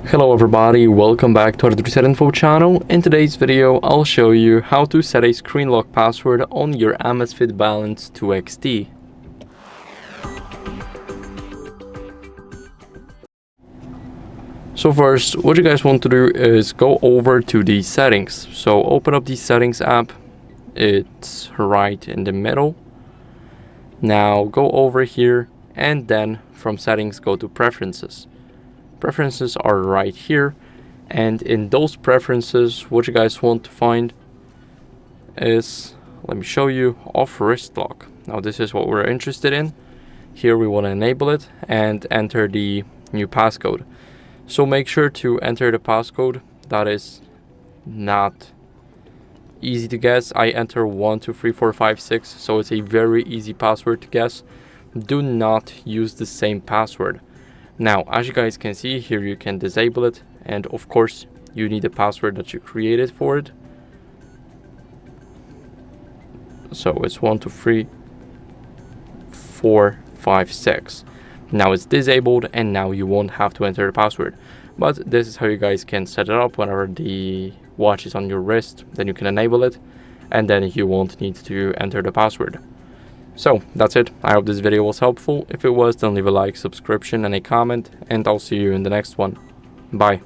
Hello everybody, welcome back to HardReset.Info channel. In today's video, I'll show you how to set a screen lock password on your AMAZFIT Balance 2XT. So first, what you guys want to do is go over to the settings. So open up the settings app. It's right in the middle. Now go over here and then from settings go to preferences. Preferences are right here, and in those preferences what you guys want to find is, let me show you, off wrist lock. Now this is what we're interested in. Here we want to enable it and enter the new passcode. So make sure to enter the passcode. That is not easy to guess. I enter 123456, so it's a very easy password to guess. Do not use the same password. Now, as you guys can see here, you can disable it, and of course you need a password that you created for it. So it's 123456. Now it's disabled, and now you won't have to enter the password. But this is how you guys can set it up. Whenever the watch is on your wrist, then you can enable it, and then you won't need to enter the password. So that's it. I hope this video was helpful. If it was, then leave a like, subscription, and a comment, and I'll see you in the next one. Bye.